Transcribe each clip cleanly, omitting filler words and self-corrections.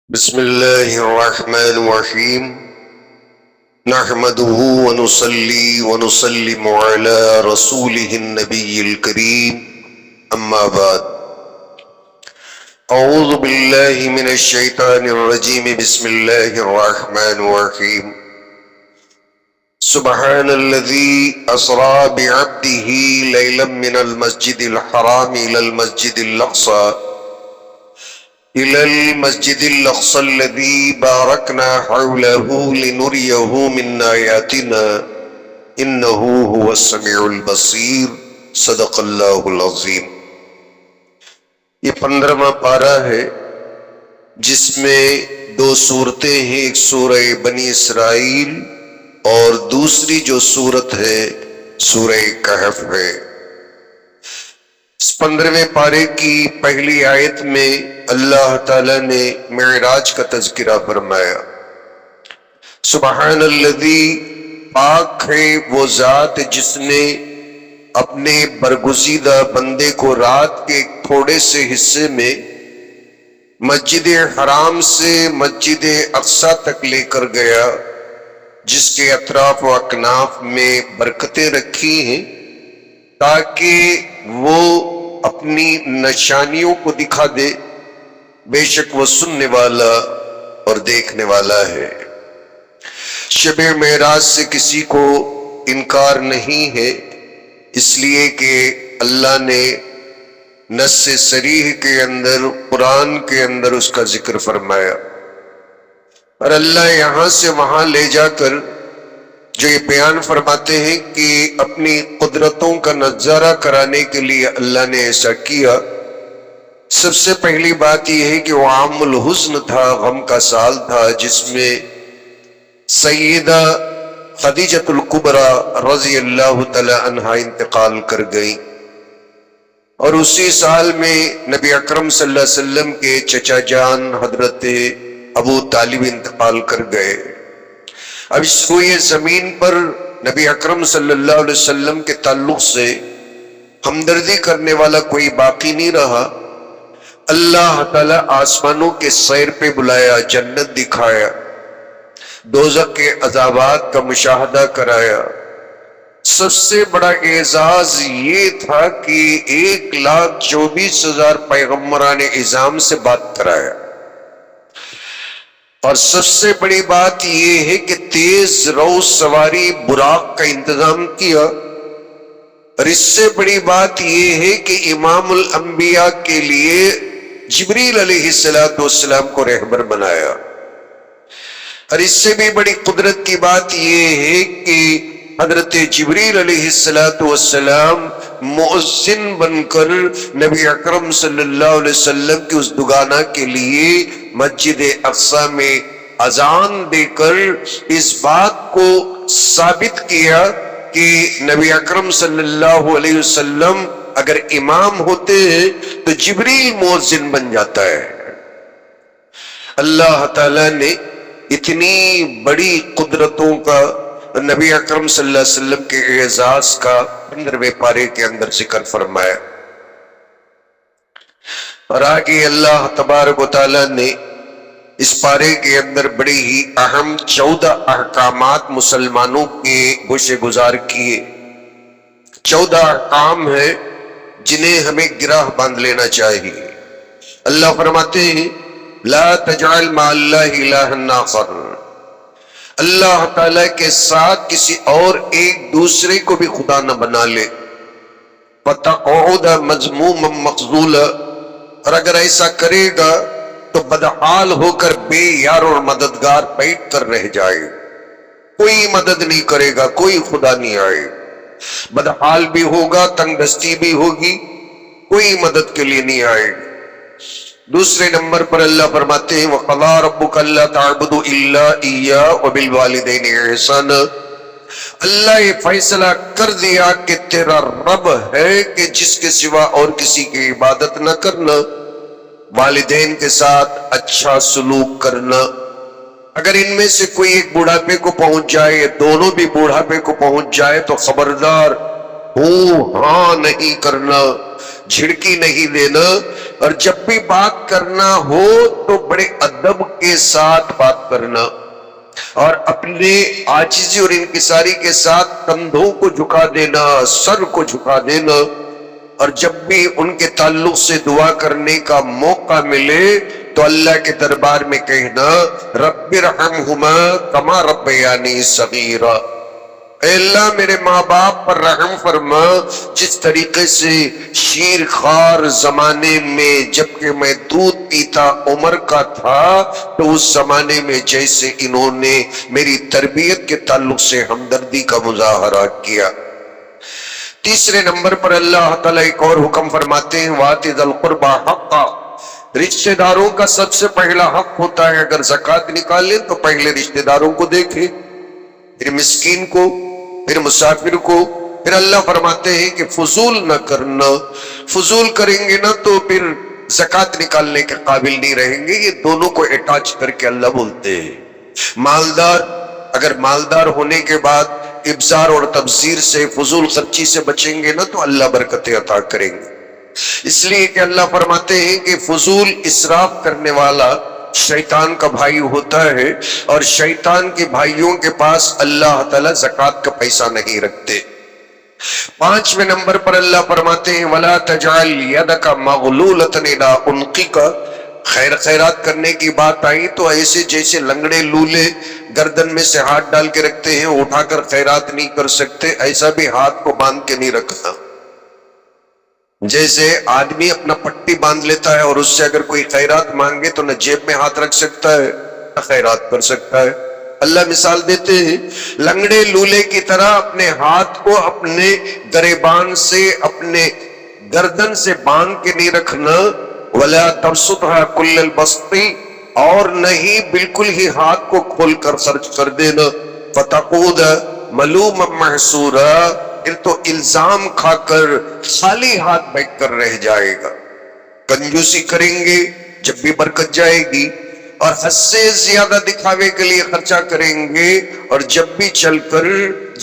بسم الله الرحمن الرحيم نحمده ونصلي ونسلم على رسوله النبي الكريم أما بعد أعوذ بالله من الشيطان الرجيم بسم الله الرحمن الرحيم سبحان الذي أسرى بعبده ليلا من المسجد الحرام إلى المسجد الأقصى الذي باركنا حوله لنريه من آياتنا إنه هو السميع البصير صدق اللہ العظیم۔ یہ 15واں پارہ ہے جس میں دو صورتیں ہیں، ایک سورہ بنی اسرائیل اور دوسری جو صورت ہے سورہ کہف ہے۔ اس 15ویں پارے کی پہلی آیت میں اللہ تعالیٰ نے معراج کا تذکرہ فرمایا۔ سبحان الذی، پاک ہے وہ ذات جس نے اپنے برگزیدہ بندے کو رات کے ایک تھوڑے سے حصے میں مسجد حرام سے مسجد اقصی تک لے کر گیا، جس کے اطراف و اکناف میں برکتیں رکھی ہیں تاکہ وہ اپنی نشانیوں کو دکھا دے۔ بے شک وہ سننے والا اور دیکھنے والا ہے۔ شب معراج سے کسی کو انکار نہیں ہے، اس لیے کہ اللہ نے نص صریح کے اندر، قرآن کے اندر اس کا ذکر فرمایا، اور اللہ یہاں سے وہاں لے جا کر جو یہ بیان فرماتے ہیں کہ اپنی قدرتوں کا نظارہ کرانے کے لیے اللہ نے ایسا کیا۔ سب سے پہلی بات یہ ہے کہ وہ عام الحزن تھا، غم کا سال تھا، جس میں سیدہ خدیجۃ الکبریٰ رضی اللہ تعالی عنہا انتقال کر گئی، اور اسی سال میں نبی اکرم صلی اللہ علیہ وسلم کے چچا جان حضرت ابو طالب انتقال کر گئے۔ اب اس روئے زمین پر نبی اکرم صلی اللہ علیہ وسلم کے تعلق سے ہمدردی کرنے والا کوئی باقی نہیں رہا۔ اللہ تعالیٰ آسمانوں کے سیر پہ بلایا، جنت دکھایا، دوزخ کے عذابات کا مشاہدہ کرایا۔ سب سے بڑا اعزاز یہ تھا کہ 1,24,000 پیغمبران اعظام سے بات کرایا، اور سب سے بڑی بات یہ ہے کہ تیز رو سواری براق کا انتظام کیا، اور اس سے بڑی بات یہ ہے کہ امام الانبیاء کے لیے جبریل علیہ السلام کو رہبر بنایا۔ اور اس سے بھی بڑی قدرت کی بات یہ ہے کہ حضرت جبریل علیہ السلام مؤذن بن کر نبی اکرم صلی اللہ علیہ وسلم کی اس دگانہ کے لیے مسجد اقصی میں اذان دے کر اس بات کو ثابت کیا کہ نبی اکرم صلی اللہ علیہ وسلم اگر امام ہوتے ہیں تو جبریل مؤذن بن جاتا ہے۔ اللہ تعالیٰ نے اتنی بڑی قدرتوں کا نبی اکرم صلی اللہ علیہ وسلم کے اعزاز کا 15ویں پارے کے اندر ذکر فرمایا، اور آگے اللہ تبارک و تعالیٰ نے اس پارے کے اندر بڑی ہی اہم 14 احکامات مسلمانوں کے گوشے گزار کیے۔ 14 احکام ہیں جنہیں ہمیں گرہ باندھ لینا چاہیے۔ اللہ فرماتے ہیں لا تجعل مع اللہ الہا آخر، اللہ تعالیٰ کے ساتھ کسی اور ایک دوسرے کو بھی خدا نہ بنا لے۔ فَتَقْعُدَ مَذْمُومًا مَخْذُولًا، اور اگر ایسا کرے گا تو بدحال ہو کر بے یار اور مددگار بیٹھ کر رہ جائے، کوئی مدد نہیں کرے گا، کوئی خدا نہیں آئے، بدحال بھی ہوگا، تنگ دستی بھی ہوگی، کوئی مدد کے لیے نہیں آئے۔ دوسرے نمبر پر اللہ فرماتے ہیں وَقَضَىٰ رَبُّكَ أَلَّا تَعْبُدُوا إِلَّا إِيَّاهُ وَبِالْوَالِدَيْنِ إِحْسَانًا، اللہ یہ فیصلہ کر دیا کہ تیرا رب ہے کہ جس کے سوا اور کسی کی عبادت نہ کرنا، والدین کے ساتھ اچھا سلوک کرنا۔ اگر ان میں سے کوئی ایک بوڑھاپے کو پہنچ جائے یا دونوں بھی بوڑھاپے کو پہنچ جائے تو خبردار ہاں نہیں کرنا، جھڑکی نہیں دینا، اور جب بھی بات کرنا ہو تو بڑے ادب کے ساتھ بات کرنا، اور اپنے عاجزی اور انکساری کے ساتھ کندھوں کو جھکا دینا، سر کو جھکا دینا، اور جب بھی ان کے تعلق سے دعا کرنے کا موقع ملے تو اللہ کے دربار میں کہنا رب ارحمہما کما ربیانی صغیرا، اے اللہ میرے ماں باپ پر رحم فرما جس طریقے سے شیر خوار زمانے میں جبکہ میں دودھ پیتا عمر کا تھا تو اس زمانے میں جیسے انہوں نے میری تربیت کے تعلق سے ہمدردی کا مظاہرہ کیا۔ تیسرے نمبر پر اللہ تعالیٰ ایک اور حکم فرماتے ہیں وَآتِ ذَا الْقُرْبَى حَقًّا، رشتہ داروں کا سب سے پہلا حق ہوتا ہے اگر زکوٰۃ نکالیں تو پہلے رشتہ داروں کو دیکھیں، پھر مسکین کو، پھر مسافر کو، پھر اللہ فرماتے ہیں کہ فضول نہ کرنا، فضول کریں گے نا تو پھر زکوٰۃ نکالنے کے قابل نہیں رہیں گے۔ یہ دونوں کو اٹیچ کر کے اللہ بولتے ہیں۔ مالدار اگر مالدار ہونے کے بعد ابزار اور تبذیر سے فضول خرچی سے بچیں گے نا تو اللہ برکتیں عطا کریں گے، اس لیے کہ اللہ فرماتے ہیں کہ فضول اسراف کرنے والا شیطان کا بھائی ہوتا ہے، اور شیطان کے بھائیوں کے پاس اللہ تعالیٰ زکوٰۃ کا پیسہ نہیں رکھتے۔ پانچویں نمبر پر اللہ فرماتے ہیں وَلَا تَجْعَلْ يَدَكَ مَغْلُولَةً إِلَىٰ عُنُقِكَ، خیرات کرنے کی بات آئی تو ایسے جیسے لنگڑے لولے گردن میں سے ہاتھ ڈال کے رکھتے ہیں، اٹھا کر خیرات نہیں کر سکتے، ایسا بھی ہاتھ کو باندھ کے نہیں رکھنا۔ جیسے آدمی اپنا پٹی باندھ لیتا ہے اور اس سے اگر کوئی خیرات مانگے تو نہ جیب میں ہاتھ رکھ سکتا ہے نہ خیرات کر سکتا ہے۔ اللہ مثال دیتے ہیں لنگڑے لولے کی طرح اپنے ہاتھ کو اپنے گریبان سے اپنے گردن سے باندھ کے نہیں رکھنا، وَلَا تَبْسُطْهَا كُلَّ الْبَسْطِ، اور نہیں بالکل ہی ہاتھ کو کھول کر خرچ کر دینا، فَتَقُودَ مَلُومًا مَحْسُورًا، پھر تو الزام کھا کر خالی ہاتھ بیٹھ کر رہ جائے گا۔ کنجوسی کریں گے جب بھی برکت جائے گی، اور حد سے زیادہ دکھاوے کے لیے خرچہ کریں گے، اور جب بھی چل کر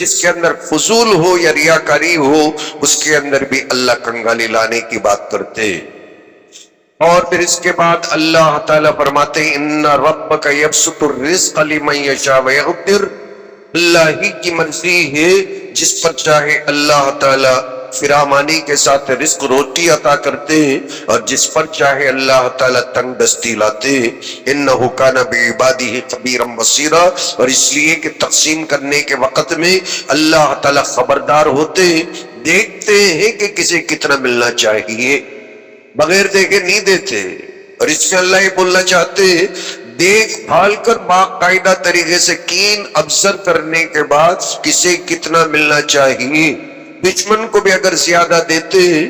جس کے اندر فضول ہو یا ریاکاری ہو اس کے اندر بھی اللہ کنگالی لانے کی بات کرتے ہیں۔ اور پھر اس کے بعد اللہ تعالیٰ فرماتے ہیں ان ربک یبسط الرزق لمن یشاء ویقدر، اللہ ہی کی مرضی ہے جس پر چاہے اللہ تعالیٰ فراوانی کے ساتھ رزق روٹی عطا کرتے ہیں، اور جس پر چاہے اللہ تعالیٰ تنگ دستی لاتے ہیں۔ انہ کان بعبادہ خبیرا بصیرا، اور اس لیے کہ تقسیم کرنے کے وقت میں اللہ تعالیٰ خبردار ہوتے ہیں، دیکھتے ہیں کہ کسے کتنا ملنا چاہیے، بغیر دیکھے نہیں دیتے۔ اور اس میں اللہ یہ بولنا چاہتے ہیں دیکھ بھال کر باقاعدہ طریقے سے کین ابزر کرنے کے بعد کسے کتنا ملنا چاہیے۔ دشمن کو بھی اگر زیادہ دیتے ہیں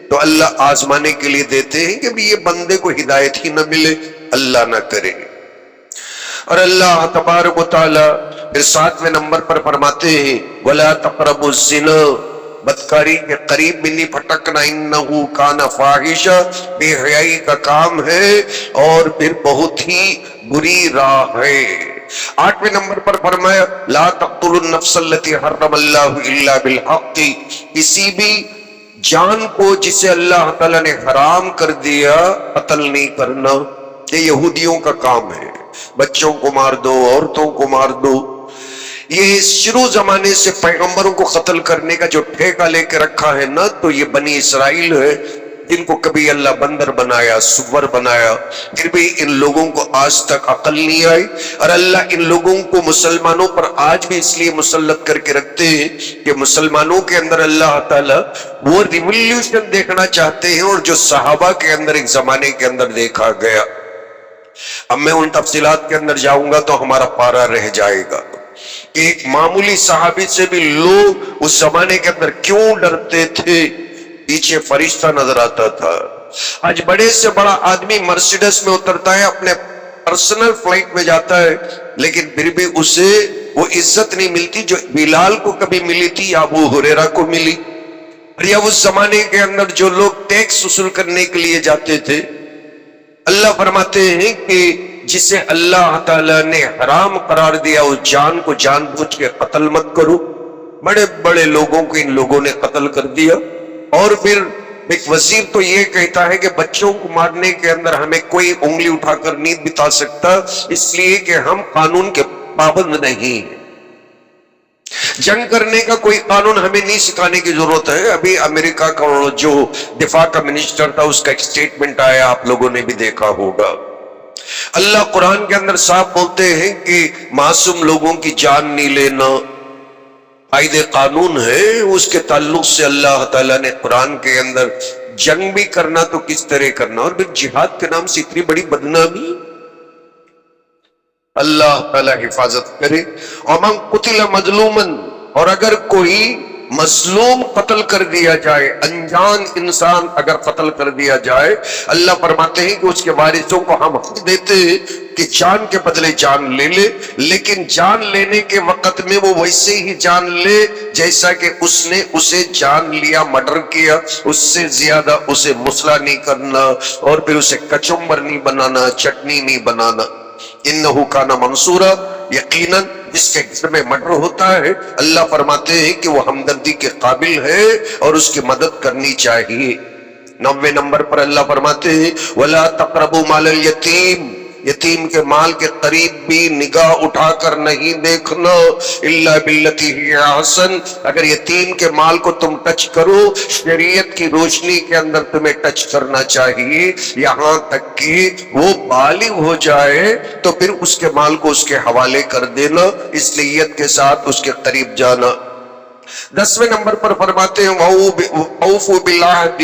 تو اللہ آزمانے کے لیے دیتے ہیں کہ بھی یہ بندے کو ہدایت ہی نہ ملے، اللہ نہ کرے۔ اور اللہ تبارک و تعالی پھر 7ویں نمبر پر فرماتے ہیں وَلَا تَقْرَبُوا الزِّنَا، بدکاری کے قریب بھی نہیں پھٹکنا، انہو کان فاحشہ، بے حیائی کا کام ہے اور پھر بہت ہی بری راہ ہے۔ 8ویں نمبر پر فرمایا لا تقتلوا النفس التي حرم اللہ الا بالحق، کسی بھی جان کو جسے اللہ تعالیٰ نے حرام کر دیا قتل نہیں کرنا۔ یہ یہودیوں کا کام ہے، بچوں کو مار دو، عورتوں کو مار دو۔ یہ شروع زمانے سے پیغمبروں کو قتل کرنے کا جو ٹھیکہ لے کے رکھا ہے نا، تو یہ بنی اسرائیل ہے جن کو کبھی اللہ بندر بنایا، سور بنایا، پھر بھی ان لوگوں کو آج تک عقل نہیں آئی، اور اللہ ان لوگوں کو مسلمانوں پر آج بھی اس لیے مسلط کر کے رکھتے ہیں کہ مسلمانوں کے اندر اللہ تعالیٰ وہ ریولیوشن دیکھنا چاہتے ہیں، اور جو صحابہ کے اندر ایک زمانے کے اندر دیکھا گیا۔ اب میں ان تفصیلات کے اندر جاؤں گا تو ہمارا پارا رہ جائے گا کہ ایک معمولی صحابی سے بھی لوگ اس زمانے کے اندر کیوں ڈرتے تھے، پیچھے فرشتہ نظر آتا تھا۔ آج بڑے سے بڑا آدمی مرسیڈس میں اترتا ہے، اپنے پرسنل فلائٹ میں جاتا ہے، لیکن پھر بھی اسے وہ عزت نہیں ملتی جو بلال کو کبھی ملی تھی یا ابو ہریرہ کو ملی۔ یا اس زمانے کے اندر جو لوگ ٹیکس وصول کرنے کے لیے جاتے تھے، اللہ فرماتے ہیں کہ جسے اللہ تعالیٰ نے حرام قرار دیا اس جان کو جان بوجھ کے قتل مت کرو۔ بڑے بڑے لوگوں کو ان لوگوں نے قتل کر دیا، اور پھر ایک وزیر تو یہ کہتا ہے کہ بچوں کو مارنے کے اندر ہمیں کوئی انگلی اٹھا کر نہیں بتا سکتا، اس لیے کہ ہم قانون کے پابند نہیں ہیں۔ جنگ کرنے کا کوئی قانون ہمیں نہیں سکھانے کی ضرورت ہے۔ ابھی امریکہ کا جو دفاع کا منسٹر تھا اس کا ایک سٹیٹمنٹ آیا، آپ لوگوں نے بھی دیکھا ہوگا۔ اللہ قرآن کے اندر صاف بولتے ہیں کہ معصوم لوگوں کی جان نہیں لینا قائد قانون ہے۔ اس کے تعلق سے اللہ تعالیٰ نے قرآن کے اندر جنگ بھی کرنا تو کس طرح کرنا، اور پھر جہاد کے نام سے اتنی بڑی بدنامی، اللہ تعالیٰ حفاظت کرے۔ ومن قتل مظلوما، اور اگر کوئی مظلوم قتل کر دیا جائے، انجان انسان اگر قتل کر دیا جائے، اللہ فرماتے ہیں کہ اس کے وارثوں کو ہم حق دیتے ہیں کہ جان کے بدلے جان لے لے، لیکن جان لینے کے وقت میں وہ ویسے ہی جان لے جیسا کہ اس نے اسے جان لیا، مرڈر کیا، اس سے زیادہ اسے مسئلہ نہیں کرنا، اور پھر اسے کچمبر نہیں بنانا، چٹنی نہیں بنانا۔ انہو کان منصورا، یقیناً جس کے گھر میں مرڈر ہوتا ہے اللہ فرماتے ہیں کہ وہ ہمدردی کے قابل ہے اور اس کی مدد کرنی چاہیے۔ 90 نمبر پر اللہ فرماتے ہیں وَلَا تَقْرَبُوا مَالَ الْيَتِيمِ، یتیم کے مال کے قریب بھی نگاہ اٹھا کر نہیں دیکھنا، اِلَّا بِالَّتِي هِيَ أَحْسَنُ، اگر یتیم کے مال کو تم ٹچ کرو شریعت کی روشنی کے اندر تمہیں ٹچ کرنا چاہیے، یہاں تک کہ وہ بالغ ہو جائے تو پھر اس کے مال کو اس کے حوالے کر دینا، اصلیت کے ساتھ اس کے قریب جانا۔ 10ویں نمبر پر فرماتے ہیں وَأَوْفُوا بِالْعَهْدِ،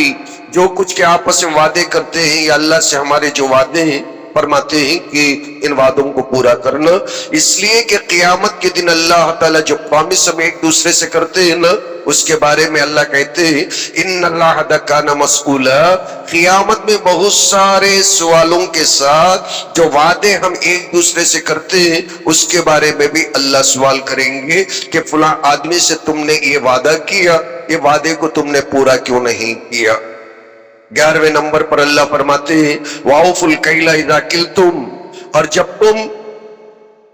جو کچھ کے آپس میں وعدے کرتے ہیں یا اللہ سے ہمارے جو وعدے ہیں فرماتے ہیں کہ ان وعدوں کو پورا کرنا، اس لیے کہ قیامت کے دن اللہ تعالیٰ جو پرامس ہم ایک دوسرے سے کرتے ہیں نا، اس کے بارے میں اللہ کہتے ہیں ان اللہ کان مسئولا، قیامت میں بہت سارے سوالوں کے ساتھ جو وعدے ہم ایک دوسرے سے کرتے ہیں اس کے بارے میں بھی اللہ سوال کریں گے کہ فلاں آدمی سے تم نے یہ وعدہ کیا، یہ وعدے کو تم نے پورا کیوں نہیں کیا۔ 11ویں نمبر پر اللہ فرماتے ہیں وَأَوْفُوا الْكَيْلَ إِذَا كِلْتُمْ، اور جب تم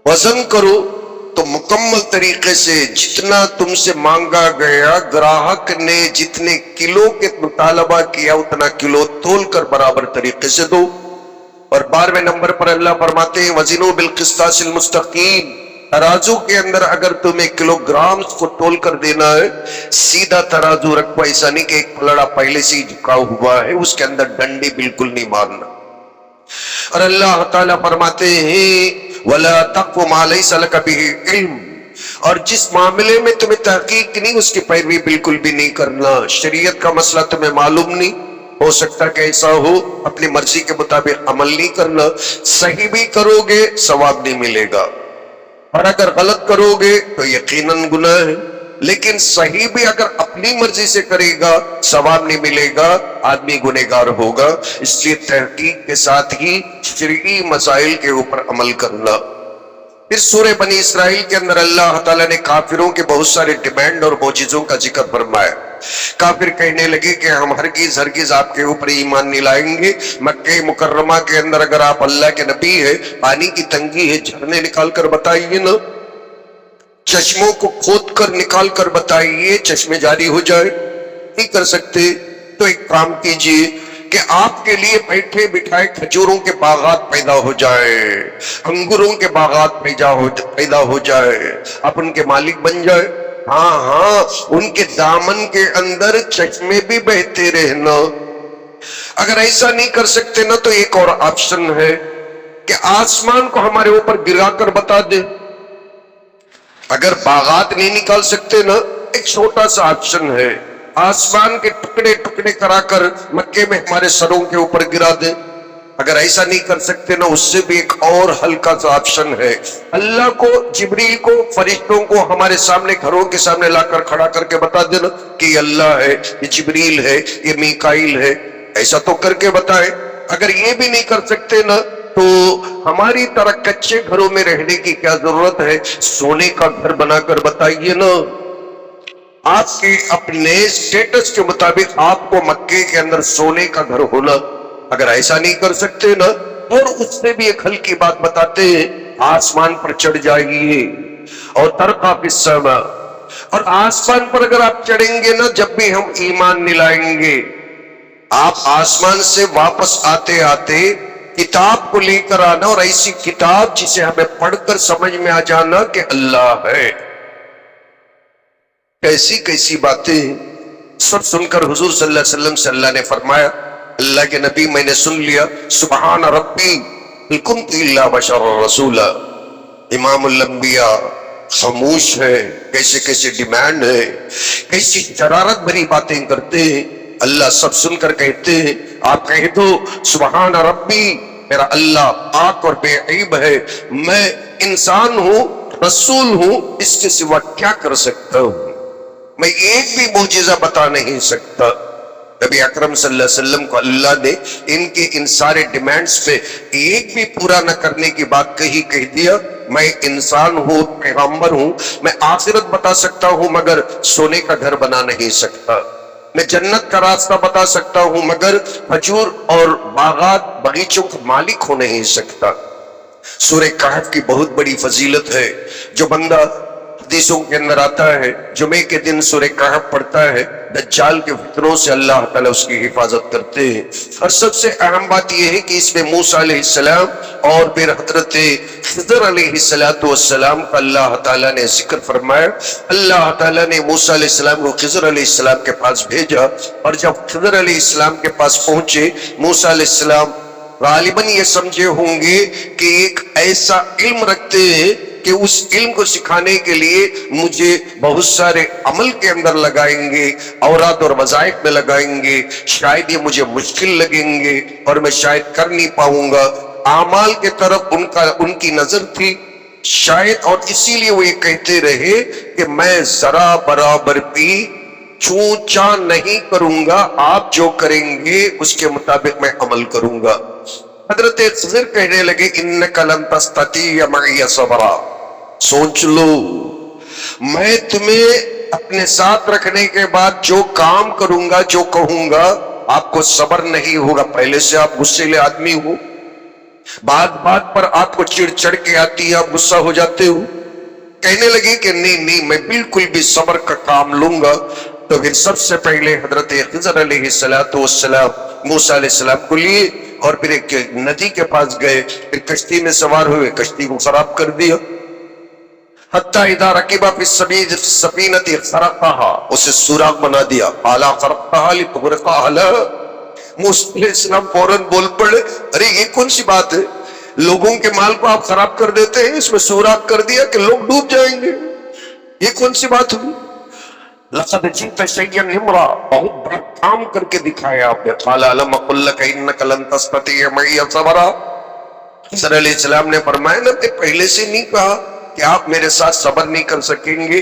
وزن کرو تو مکمل طریقے سے جتنا تم سے مانگا گیا، گراہک نے جتنے کلو کے مطالبہ کیا اتنا کلو تول کر برابر طریقے سے دو۔ اور 12ویں نمبر پر اللہ فرماتے ہیں وَزِنُوا بِالْقِسْطَاسِ الْمُسْتَقِيمِ، ترازو کے اندر اگر تمہیں کلو گرامز کو تول کر دینا ہے سیدھا ترازو رکھو، ایسا نہیں کہ ایک پلڑا پہلے سے ہی جھکا ہوا ہے اس کے اندر ڈنڈی بالکل نہیں مارنا۔ اور اللہ تعالیٰ فرماتے ہیں وَلَا تَقْفُ مَا لَيْسَ لَكَ بِهِ عِلْمٌ، اور جس معاملے میں تمہیں تحقیق نہیں اس کی پیروی بالکل بھی نہیں کرنا۔ شریعت کا مسئلہ تمہیں معلوم نہیں، ہو سکتا کہ ایسا ہو، اپنی مرضی کے مطابق عمل نہیں کرنا، صحیح بھی کرو گے ثواب نہیں ملے گا، اور اگر غلط کرو گے تو یقیناً گناہ ہے، لیکن صحیح بھی اگر اپنی مرضی سے کرے گا ثواب نہیں ملے گا، آدمی گنہگار ہوگا۔ اس لیے تحقیق کے ساتھ ہی شرعی مسائل کے اوپر عمل کرنا۔ پھر سورہ بنی اسرائیل کے اندر اللہ تعالیٰ نے کافروں کے بہت سارے ڈیمانڈ اور معجزوں کا ذکر فرمایا۔ کافر کہنے لگے کہ ہم ہرگز آپ کے اوپر ایمان نہیں لائیں گے، مکہ مکرمہ کے اندر اگر آپ اللہ کے نبی ہے، پانی کی تنگی ہے، جھرنے نکال کر بتائیے نا، چشموں کو کھود کر نکال کر بتائیے چشمے جاری ہو جائے، نہیں کر سکتے تو ایک کام کیجئے کہ آپ کے لیے بیٹھے بٹھائے کھجوروں کے باغات پیدا ہو جائے، انگوروں کے باغات پیدا ہو جائے، آپ ان کے مالک بن جائے۔ ہاں ان کے دامن کے اندر چشمے بھی بہتے رہنا۔ اگر ایسا نہیں کر سکتے نا تو ایک اور آپشن ہے کہ آسمان کو ہمارے اوپر گرا کر بتا دے۔ اگر باغات نہیں نکال سکتے نا، ایک چھوٹا سا آپشن ہے، آسمان کے ٹکڑے ٹکڑے کرا کر مکے میں ہمارے سروں کے اوپر گرا دے۔ اگر ایسا نہیں کر سکتے نا، اس سے بھی ایک اور ہلکا سا آپشن ہے، اللہ کو، جبریل کو، فرشتوں کو ہمارے سامنے، گھروں کے سامنے لا کر کھڑا کر کے بتا دینا کہ یہ اللہ ہے، یہ جبریل ہے، یہ میکائیل ہے۔ ایسا تو کر کے بتائیں۔ اگر یہ بھی نہیں کر سکتے نا تو ہماری طرح کچے گھروں میں رہنے کی کیا ضرورت ہے، سونے کا گھر بنا کر بتائیے نا۔ آپ کے اپنے سٹیٹس کے مطابق آپ کو مکے کے اندر سونے کا گھر ہونا۔ اگر ایسا نہیں کر سکتے نا، اور اس سے بھی ایک ہلکی بات بتاتے ہیں، آسمان پر چڑھ جائیے اور ترقی فی السماء، اور آسمان پر اگر آپ چڑھیں گے نا، جب بھی ہم ایمان نہیں لائیں گے آپ آسمان سے واپس آتے آتے کتاب کو لے کر آنا، اور ایسی کتاب جسے ہمیں پڑھ کر سمجھ میں آ جانا کہ اللہ ہے۔ کیسی کیسی باتیں ہیں، سب سن کر حضور صلی اللہ علیہ وسلم سے اللہ نے فرمایا، اللہ کے نبی میں نے سن لیا، سبحان ربی ہل کنت الا بشر رسولا۔ امام الانبیاء خاموش ہے، کیسے کیسے ڈیمانڈ ہے، کیسی شرارت بھری باتیں کرتے ہیں۔ اللہ سب سن کر کہتے ہیں، آپ کہہ دو سبحان ربی، میرا اللہ پاک اور بے عیب ہے، میں انسان ہوں، رسول ہوں، اس کے سوا کیا کر سکتا ہوں، میں ایک بھی معجزہ بتا نہیں سکتا۔ نبی اکرم صلی اللہ علیہ وسلم کو اللہ نے ان کے ان سارے ڈیمانڈز پہ ایک بھی پورا نہ کرنے کی بات کہہ دیا، میں انسان ہوں، پیغمبر ہوں، میں آخرت بتا سکتا ہوں مگر سونے کا گھر بنا نہیں سکتا، میں جنت کا راستہ بتا سکتا ہوں مگر کھجور اور باغات باغیچوں کا مالک ہو نہیں سکتا۔ سورہ کہف کی بہت بڑی فضیلت ہے، جو بندہ حدیثوں کے اندر آتا ہے جمعے کے دن سورہ کہف پڑھتا ہے، دجال کے فتنوں سے اللہ تعالیٰ اس کی حفاظت کرتے ہیں۔ اور سب سے اہم بات یہ ہے کہ اس میں موسیٰ علیہ السلام اور پھر حضرت خضر علیہ السلام کا اللہ تعالیٰ نے ذکر فرمایا۔ اللہ تعالیٰ نے موسیٰ علیہ السلام کو خضر علیہ السلام کے پاس بھیجا، اور جب خضر علیہ السلام کے پاس پہنچے، موسیٰ علیہ السلام غالباً یہ سمجھے ہوں گے کہ ایک ایسا علم رکھتے ہیں کہ اس علم کو سکھانے کے لیے مجھے بہت سارے عمل کے اندر لگائیں گے، اوراد اور وظائف میں لگائیں گے، شاید یہ مجھے مشکل لگیں گے اور میں شاید کر نہیں پاؤں گا۔ اعمال کے طرف ان کی نظر تھی شاید، اور اسی لیے وہ یہ کہتے رہے کہ میں ذرا برابر بھی چون چان نہیں کروں گا، آپ جو کریں گے اس کے مطابق میں عمل کروں گا۔ حضرت خضر کہنے لگے انک لن تستطیع معی صبرا، سوچ لو میں تمہیں اپنے ساتھ رکھنے کے بعد جو کام کروں گا، جو کہوں گا، آپ کو صبر نہیں ہوگا۔ پہلے سے آپ غصے آدمی ہو، بات پر آپ کو چڑ چڑ کے آتی ہے، آپ غصہ ہو جاتے ہو۔ کہنے لگے کہ نہیں میں بالکل بھی صبر کا کام لوں گا۔ تو پھر سب سے پہلے حضرت خضر علیہ السلام موسیٰ علیہ السلام کو لیے اور پھر ایک ندی کے پاس گئے، پھر کشتی میں سوار ہوئے، کشتی کو خراب کر دیا۔ حتی اذا رکبا فی السفینۃ خرقها، اسے سوراخ بنا دیا۔ اعلیٰ خرقتها لتغرق اہلها، موسیٰ علیہ السلام فوراً بول پڑے، ارے یہ کون سی بات ہے، لوگوں کے مال کو آپ خراب کر دیتے ہیں، اس میں سوراخ کر دیا کہ لوگ ڈوب جائیں گے، یہ کون سی بات ہوئی؟ لقد جئت شیئا امرا، بہت بڑا کام کر کے دکھایا آپ نے۔ قال الم اقل لک انک لن تستطیع معی صبرا، خضر علیہ السلام نے فرمایا نا، میں پہلے سے نہیں کہا کہ آپ میرے ساتھ صبر نہیں کر سکیں گے؟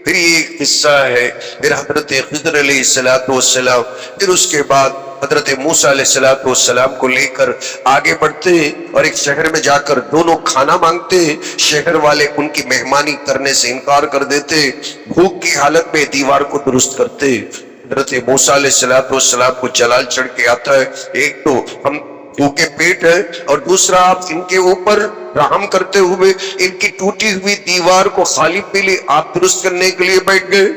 پھر یہ ایک قصہ ہے، پھر حضرت خضر علیہ السلام پھر اس کے بعد حضرت موسیٰ علیہ السلام کو لے کر آگے بڑھتے ہیں، اور ایک شہر میں جا کر دونوں کھانا مانگتے ہیں۔ شہر والے ان کی مہمانی کرنے سے انکار کر دیتے، بھوک کی حالت میں دیوار کو درست کرتے۔ حضرت موسیٰ علیہ السلام کو جلال چڑھ کے آتا ہے، ایک تو ہم بھوکے پیٹ ہے، اور دوسرا آپ ان کے اوپر رحم کرتے ہوئے ان کی ٹوٹی ہوئی دیوار کو خالی پیلی آپ درست کرنے کے لیے بیٹھ گئے۔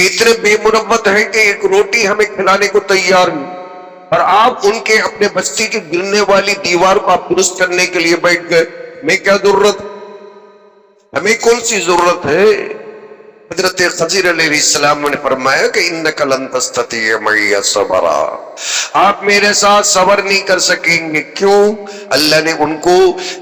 اتنے بے مروت ہیں کہ ایک روٹی ہمیں کھلانے کو تیار نہیں، اور آپ ان کے اپنے بستی کی گرنے والی دیوار کو آپ درست کرنے کے لیے بیٹھ گئے۔ ہمیں کیا ضرورت، ہمیں کون سی ضرورت ہے؟ حضرت خضر علیہ السلام نے فرمایا کہ انک لن تستطیع معی صبرا، آپ میرے ساتھ صبر نہیں کر سکیں گے۔ کیوں؟ اللہ نے ان کو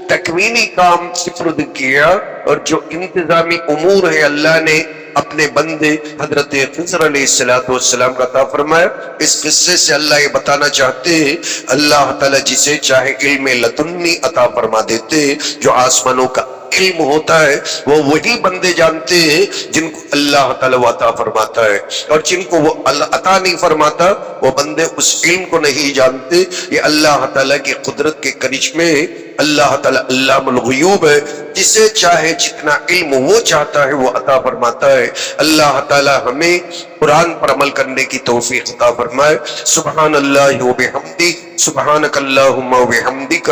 تکوینی کام سپرد کیا، اور جو انتظامی امور ہے اللہ نے اپنے بندے حضرت خضر علیہ السلام کا عطا فرمایا۔ اس قصے سے اللہ یہ بتانا چاہتے ہیں، اللہ تعالیٰ جسے چاہے علم لدنی عطا فرما دیتے ہیں۔ جو آسمانوں کا علم ہوتا ہے وہ وہی بندے جانتے ہیں جن کو اللہ تعالیٰ عطا فرماتا ہے، اور جن کو وہ عطا نہیں فرماتا وہ بندے اس علم کو نہیں جانتے۔ یہ اللہ تعالیٰ کی قدرت کے کرشمے ہیں۔ اللہ تعالیٰ علام الغیوب ہے، جسے چاہے جتنا علم وہ چاہتا ہے وہ عطا فرماتا ہے۔ اللہ تعالیٰ ہمیں قرآن پر عمل کرنے کی توفیق عطا فرمائے۔ سبحان اللہ و بحمدہ، سبحانک اللہم و بحمدک،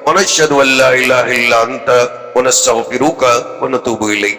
ونشہد ان لا الہ الا انت ونستغفرک ونتوب الیک۔